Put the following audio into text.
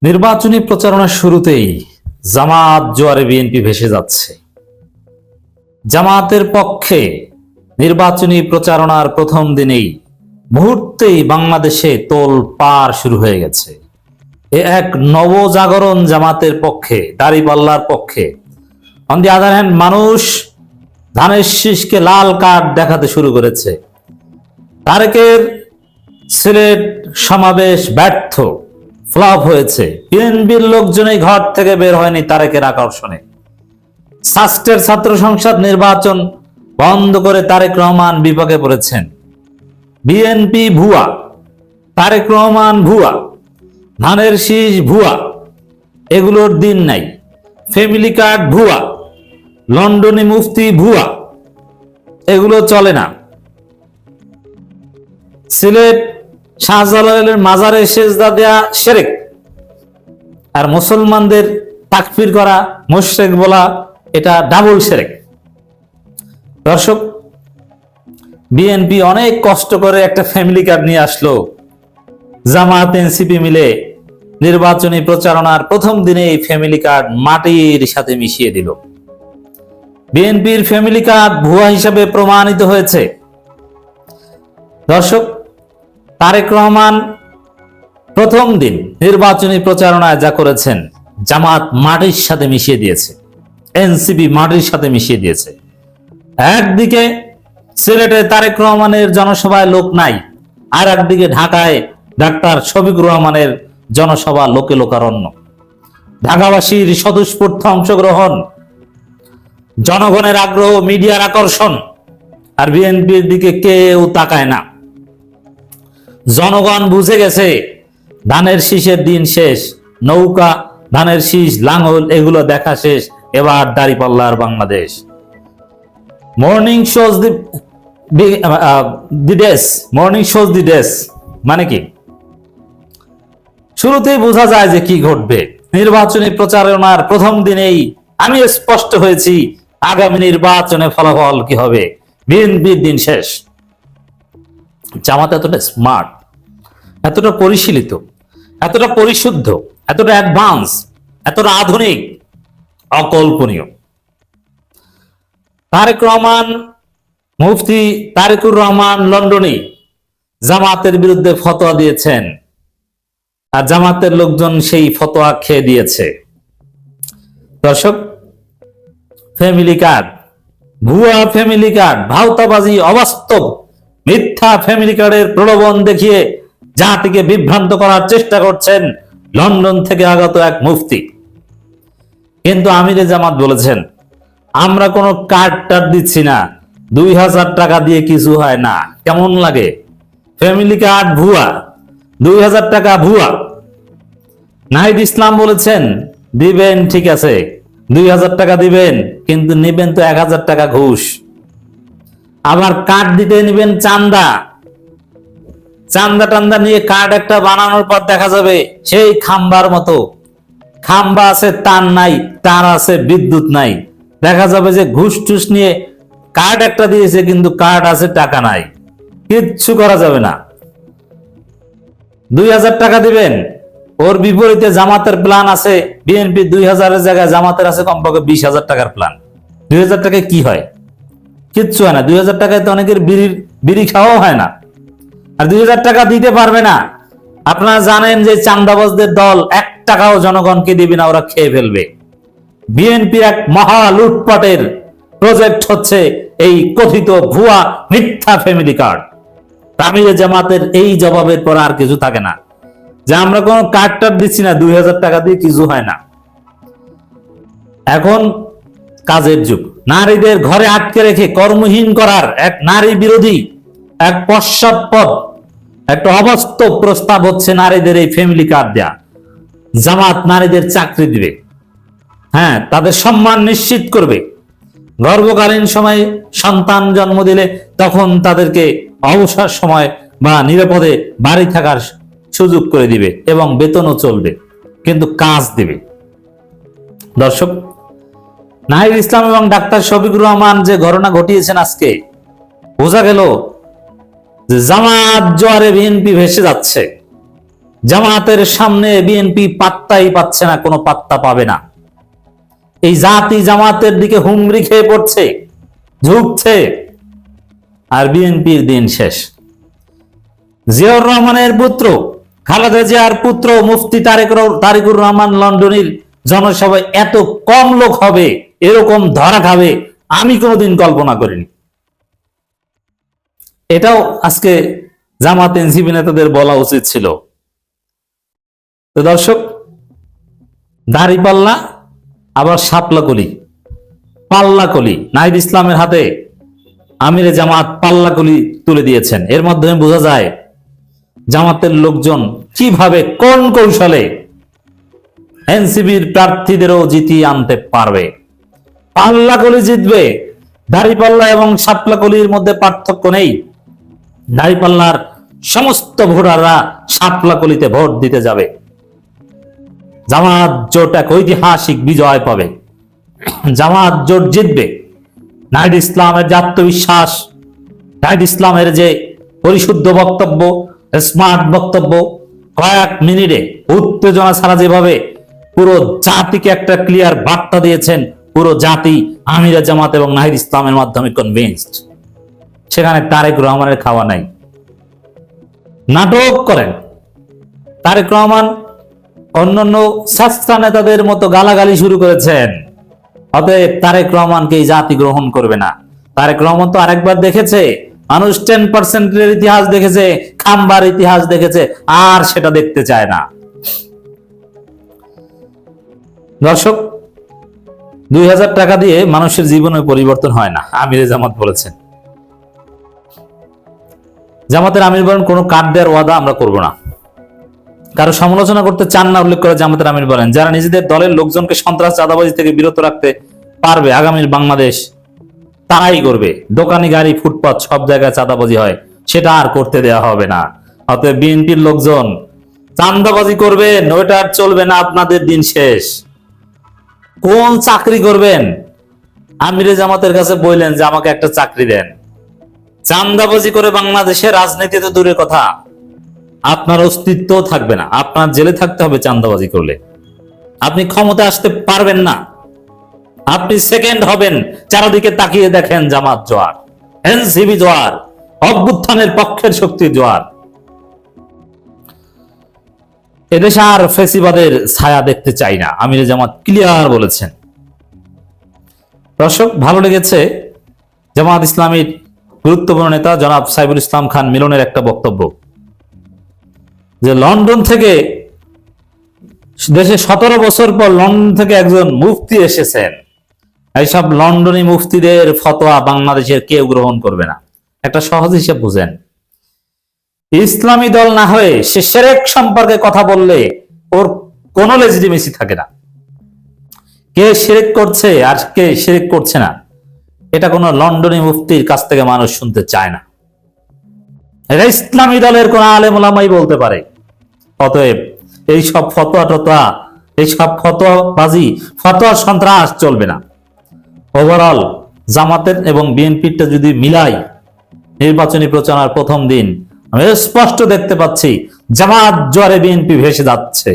নির্বাচনী প্রচারণার শুরুতেই জামাত জোয়ারে বিএনপি ভেসে যাচ্ছে। জামাতের পক্ষে নির্বাচনী প্রচারণার প্রথম দিনেই মুহূর্তেই বাংলাদেশে তোলপাড় শুরু হয়ে গেছে। এ এক নবজাগরণ জামাতের পক্ষে, দাঁড়িপাল্লার পক্ষে। অন দি আদার হ্যান্ড, মানুষ ধানের শীষকে লাল কার্ড দেখাতে শুরু করেছে। তারেকের সিলেট সমাবেশ ব্যর্থ, ফ্লপ হয়েছে। বিএনপির লোকজনই ঘর থেকে বের হয়নি তারেকের আকর্ষণে। সাস্টের ছাত্র সংসদ নির্বাচন বন্ধ করে তারেক রহমান বিপাকে পড়েছেন। বিএনপি ভুয়া, তারেক রহমান ভুয়া, ধানের শীষ ভুয়া, এগুলোর দিন নাই। ফ্যামিলি কার্ড ভুয়া, লন্ডনী মুফতি ভুয়া, এগুলো চলে না। সিলেট শাহজালালের মাজারে সেজদা দেয়া শিরক, আর মুসলমানদের তাকফির করা, মুশরিক বলা, এটা ডাবল শিরক। দর্শক, বিএনপি অনেক কষ্ট করে একটা ফ্যামিলি কার্ড নিয়ে আসলো। জামাত এনসিপি মিলে নির্বাচনী প্রচারণার প্রথম দিনে এই ফ্যামিলি কার্ড মাটির সাথে মিশিয়ে দিল। বিএনপির ফ্যামিলি কার্ড ভুয়া হিসাবে প্রমাণিত হয়েছে। দর্শক, তারেক রহমান প্রথম দিন নির্বাচনী প্রচারণায় যা করেছেন, জামাত মাটির সাথে মিশিয়ে দিয়েছে, এনসিপি মাটির সাথে মিশিয়ে দিয়েছে। একদিকে সিলেটে তারেক রহমানের জনসভায় লোক নাই, আর একদিকে ঢাকায় ডাক্তার শফিকুর রহমানের জনসভা লোকে লোকারণ্য। ঢাকাবাসীর স্বতঃস্ফূর্ত অংশগ্রহণ, জনগণের আগ্রহ, মিডিয়ার আকর্ষণ, আর বিএনপির দিকে কেউ তাকায় না। জনগণ বুঝে গেছে ধানের শীষের দিন শেষ। নৌকা, ধানের শীষ, লাঙ্গল, এগুলো দেখা শেষ। এবার দাঁড়িপাল্লার Bangladesh. Morning shows the day, morning shows the day মানে কি? শুরুতেই বোঝা যায় যে কি ঘটবে। নির্বাচনী প্রচারণার প্রথম দিনেই আমি স্পষ্ট হয়েছি আগামী নির্বাচনে ফলাফল কি হবে। বিএনপির দিন শেষ। জামাত এতটা স্মার্ট, এতটা পরিশীলিত, এতটা পরিশুদ্ধ, এতটা অ্যাডভান্স, এতটা আধুনিক, অকল্পনীয়। তারেক রহমান, মুফতি তারেকুর রহমান লন্ডনী জামাতের বিরুদ্ধে ফতোয়া দিয়েছেন, আর জামাতের লোকজন সেই ফতোয়া খেয়ে দিয়েছে। দর্শক, ফ্যামিলি কার্ড, ভুয়া ফ্যামিলি কার্ড, ভাওতাবাজি, অবাস্তব মিথ্যা ফ্যামিলি কার্ডের প্রলোভন দেখিয়ে জাতিকে বিভ্রান্ত করার চেষ্টা করছেন লন্ডন থেকে আগত এক মুফতি। কিন্তু আমিরে জামাত বলেছেন, আমরা কোনো কার্ড টার্ড দিচ্ছি না, 2000 টাকা দিয়ে কিছু হয় না। কেমন লাগে? ফ্যামিলি কার্ড ভুয়া, 2000 টাকা ভুয়া। নাহিদ ইসলাম বলেছেন, দিবেন ঠিক আছে, 2000 টাকা দিবেন, কিন্তু নিবেন তো 1000 টাকা ঘুষ। আবার কার্ড দিতে নিবেন চান্দা, চান্দা টান্দা নিয়ে কার্ড একটা বানানোর পর দেখা যাবে সেই খাম্বার মতো। খাম্বা আছে, তার নাই, তার আছে, বিদ্যুৎ নাই। দেখা যাবে যে ঘুষ টুস নিয়ে কার্ড একটা দিয়েছে, কিন্তু কার্ড আছে, টাকা নাই, কিচ্ছু করা যাবে না। 2000 টাকা দিবেন, ওর বিপরীতে জামাতের প্ল্যান আছে। বিএনপি 2000-এর জায়গায় জামাতের আছে কমপক্ষে 20,000 টাকার প্ল্যান। 2000 টাকায় কি হয়? কিচ্ছু হয় না। 2000 টাকায় তো অনেকের বিড়ি খাওয়াও হয় না। আর 2000 টাকা দিতে পারবে না। আপনারা জানেন যে চান্দাবাজদের দল 1 টাকাও জনগণকে দিবে না, ওরা খেয়ে ফেলবে। বিএনপির এক মহা লুটপাটের প্রজেক্ট হচ্ছে এই কথিত ভুয়া মিথ্যা ফ্যামিলি কার্ড। তামিলে জামাতের এই জবাবের পর আর কিছু থাকে না, যে আমরা কোনো কার্ড টার্ড দিচ্ছি না, 2000 টাকা দিয়ে কিছু হয় না। এখন কাজের যুগ। নারীদের ঘরে আটকে রেখে কর্মহীন করার এক নারী বিরোধী, এক পশ্চাৎপদ, একটা অবাস্তব প্রস্তাব হচ্ছে নারীদের এই ফ্যামিলি কার্ড দেয়া। জামাত নারীদের চাকরি দিবে, হ্যাঁ, তাদের সম্মান নিশ্চিত করবে। গর্ভকালীন সময়ে সন্তান জন্ম দিলে তখন তাদেরকে অবসর সময় বা নিরাপদে বাড়ি থাকার সুযোগ করে দিবে, এবং বেতনও চলবে, কিন্তু কাজ দিবে। দর্শক, নাহিদ ইসলাম এবং ডাক্তার শফিকুর রহমান যে ঘটনা ঘটিয়েছেন, আজকে বোঝা গেল যে জামাত জোয়ারে বিএনপি ভেসে যাচ্ছে। জামাতের সামনে বিএনপি পাত্তাই পাচ্ছে না, কোনো পাত্তা পাবে না। এই জাতি জামাতের দিকে হুমড়ি খেয়ে পড়ছে, ঝুঁকছে, আর বিএনপির দিন শেষ। জিয়াউর রহমানের পুত্র, খালেদা জিয়ার পুত্র মুফতি তারেকুর রহমান লন্ডনের জনসভায় এত কম লোক হবে, এরকম ধরা খাবে, আমি কোনোদিন কল্পনা করিনি। এটাও আজকে জামাত এনসিপি নেতাদের বলা উচিত ছিল। তো দর্শক, দাড়িপাল্লা আবার শাপলাকলি, পাল্লাকলি, নাহিদ ইসলামের হাতে আমিরে জামাত পাল্লাকলি তুলে দিয়েছেন। এর মাধ্যমে বোঝা যায় জামাতের লোকজন কিভাবে কোন কৌশলে এনসিপির প্রার্থীদেরও জিতিয়ে আনতে পারবে। পাল্লাকলি জিতবে, দাড়িপাল্লা এবং শাপলাকলির মধ্যে পার্থক্য নেই। দাড়িপাল্লার সমস্ত ভোটাররা শাপলাকলিতে ভোট দিতে যাবে। জামাত জোট এক ঐতিহাসিক বিজয় পাবে, জামাত জোট জিতবে। নাহিদ ইসলামের যে আত্মবিশ্বাস, নাহিদ ইসলামের যে পরিশুদ্ধ বক্তব্য, স্মার্ট বক্তব্য, কয়েক মিনিটে উত্তেজনা ছাড়া যেভাবে পুরো জাতিকে একটা ক্লিয়ার বার্তা দিয়েছেন, পুরো জাতি আমিরে জামাত এবং নাহিদ ইসলামের মাধ্যমে কনভিন্সড। সেখানে তারেক রহমানের খাওয়া নাই। নাটক করেন তারেক রহমান, অন্যান্য শাস্ত্রা নেতাদের মতো গালাগালি শুরু করেছেন। অতএব তারেক রহমানকে এই জাতি গ্রহণ করবে না। তারেক রহমান তো আরেকবার দেখেছে, মানুষ 10% ইতিহাস দেখেছে, খাম্বার ইতিহাস দেখেছে, আর সেটা দেখতে চায় না। দর্শক, 2000 টাকা দিয়ে মানুষের জীবনের পরিবর্তন হয় না, আমিরে জামাত বলেছেন। জামাতের আমির বলেন, কোনো কার্ড দেওয়ার ওয়াদা আমরা করব না। কারো সমালোচনা করতে চান না উল্লেখ করে জামাতের আমির বলেন, যারা নিজেদের দলের লোকজনকে সন্ত্রাস চাঁদাবাজি থেকে বিরত রাখতে পারবে আগামীর বাংলাদেশ তারাই করবে। দোকানি, গাড়ি, ফুটপাত সব জায়গায় চাঁদাবাজি হয়, সেটা আর করতে দেওয়া হবে না। অতএব বিএনপির লোকজন চাঁদাবাজি করবেন, ওইটা আর চলবে না, আপনাদের দিন শেষ। কোন চাকরি করবেন? আমিরে জামাতের কাছে বললেন যে আমাকে একটা চাকরি দেন। চাঁদাবাজি করে বাংলাদেশের রাজনীতিতে দূরের কথা, আপনার অস্তিত্ব থাকবে না, আপনার জেলে থাকতে হবে। চাঁদাবাজি করলে আপনি ক্ষমতা আসতে পারবেন না, আপনি সেকেন্ড হবেন। চারদিকে তাকিয়ে দেখেন, জামাত জোয়ার, এনসিপি জোয়ার, অভ্যুত্থানের পক্ষের শক্তির জোয়ার। এদেশে আর ফেসিবাদের ছায়া দেখতে চাই না, আমিরে জামাত ক্লিয়ার বলেছেন। দর্শক, ভালো লেগেছে জামাত ইসলামীর গুরুত্বপূর্ণ নেতা জনাব সাইফুল ইসলাম খান মিলনের একটা বক্তব্য, যে লন্ডন থেকে দেশে 17 বছর পর লন্ডন থেকে একজন মুফতি এসেছেন। এইসব লন্ডনী মুফতিদের ফতোয়া বাংলাদেশের কেউ গ্রহণ করবে না। একটা সহজ হিসেব বুঝেন, ইসলামী দল না হয়ে সে শিরক সম্পর্কে কথা বললে ওর কোনো লেজিটিমেসি থাকে না। কে শিরক করছে আর কে শিরক করছে না, এটা কোনো লন্ডনী মুফতির কাছ থেকে মানুষ শুনতে চায় না। এটা ইসলামী দলের কোন আলেম ওলামাই বলতে পারে। অতএব এইসব ফতোয়া টতোয়া, এইসব ফতোয়াবাজি, ফতোয়া সন্ত্রাস চলবে না। ওভারঅল জামাতের এবং বিএনপিটা যদি মিলাই, নির্বাচনী প্রচারণার প্রথম দিন আমি স্পষ্ট দেখতে পাচ্ছি জামাত জোয়ারে বিএনপি ভেসে যাচ্ছে।